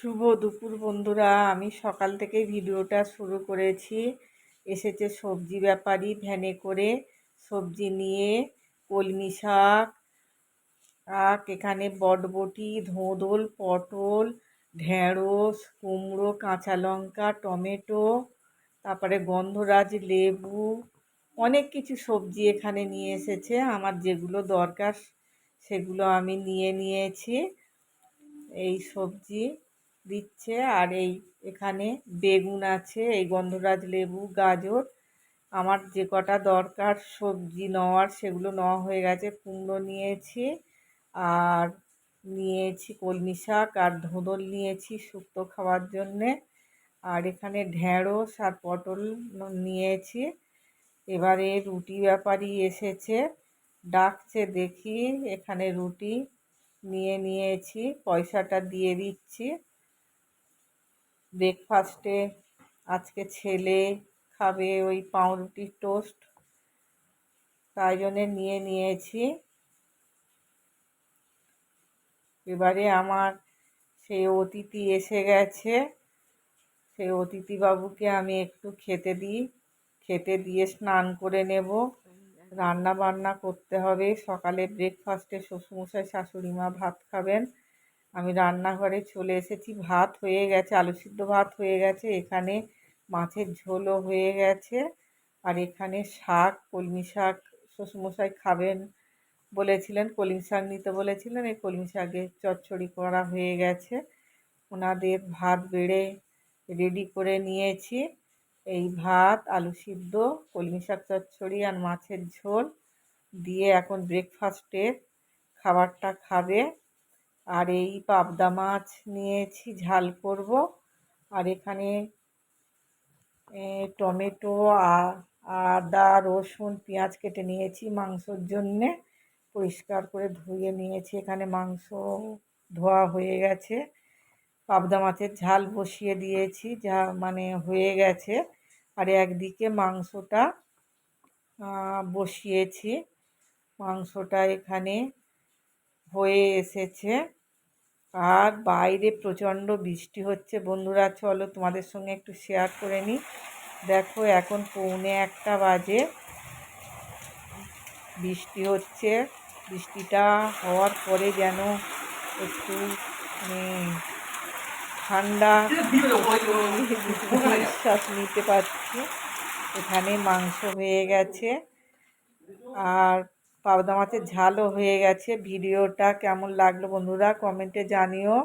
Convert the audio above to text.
শুভ দুপুর বন্ধুরা। আমি সকাল থেকেই ভিডিওটা শুরু করেছি। এসেছে সবজি ব্যাপারী ভ্যানে করে সবজি নিয়ে। কলমি শাক, এখানে বটবটি, ধোঁদল, পটল, ঢেঁড়স, কুমড়ো, কাঁচা লঙ্কা, টমেটো, তারপরে গন্ধরাজ লেবু, অনেক কিছু সবজি এখানে নিয়ে এসেছে। আমার যেগুলো দরকার সেগুলো আমি নিয়ে নিয়েছি। এই সবজি দিচ্ছে। আর এখানে বেগুন আছে, এই গন্ধরাজ লেবু, গাজর, আমার যে কটা দরকার সবজি নেওয়ার সেগুলো নেওয়া হয়ে গেছে। কুমড়ো নিয়েছি, আর নিয়েছি কলমি শাক, আর ধোঁদল নিয়েছি শুক্তো খাওয়ার জন্যে। আর এখানে ঢেঁড়স আর পটল নিয়েছি। এবারে রুটি ব্যাপারী এসেছে, ডাকছে, দেখি। এখানে রুটি নিয়ে নিয়েছি, পয়সাটা দিয়ে দিচ্ছি। ব্রেকফাস্টে আজকে ছেলে খাবে ওই পাউরুটির টোস্ট, তাই জন্যে নিয়ে নিয়েছি। এবারে আমার সেই অতিথি এসে গেছে, সেই অতিথিবাবুকে আমি একটু খেতে দিয়ে স্নান করে নেব। রান্না বান্না করতে হবে। সকালে ব্রেকফাস্টে শ্বশুরমশাই শাশুড়িমা ভাত খাবেন। আমি রান্নাঘরে চলে এসেছি। ভাত হয়ে গেছে, আলু সিদ্ধ ভাত হয়ে গেছে, এখানে মাছের ঝোলও হয়ে গেছে। আর এখানে শাক, কলমি শাক শ্বশুরমশাই খাবেন বলেছিলেন, কলমি শাক নিতে বলেছিলেন, এই কলমি শাকের চচ্চড়ি করা হয়ে গেছে। ওনাদের ভাত বেড়ে রেডি করে নিয়েছি। এই ভাত, আলু সিদ্ধ, কলমি শাক চচ্চড়ি আর মাছের ঝোল দিয়ে এখন ব্রেকফাস্টের খাবারটা খাবে। আর এই পাবদা মাছ নিয়েছি, ঝাল করব। আর এখানে টমেটো, আদা, রসুন, পেঁয়াজ কেটে নিয়েছি মাংসর জন্যে। পরিষ্কার করে ধুয়ে নিয়েছি। এখানে মাংস ধোয়া হয়ে গেছে। পাবদা মাছের ঝাল বসিয়ে দিয়েছি, যা মানে হয়ে গেছে। আর একদিকে মাংসটা বসিয়েছি। মাংসটা এখানে হয়ে এসেছে। আর বাইরে প্রচণ্ড বৃষ্টি হচ্ছে বন্ধুরা। চলো তোমাদের সঙ্গে একটু শেয়ার করে নিই। দেখো, এখন 1:45 বাজে, বৃষ্টি হচ্ছে। বৃষ্টিটা হওয়ার পরে যেন একটু ঠান্ডা নিঃশ্বাস নিতে পারছি। এখানে মাংস হয়ে গেছে আর পাবদা মাছের ঝালও হয়ে গেছে। ভিডিওটা কেমন লাগলো বন্ধুরা কমেন্টে জানিও।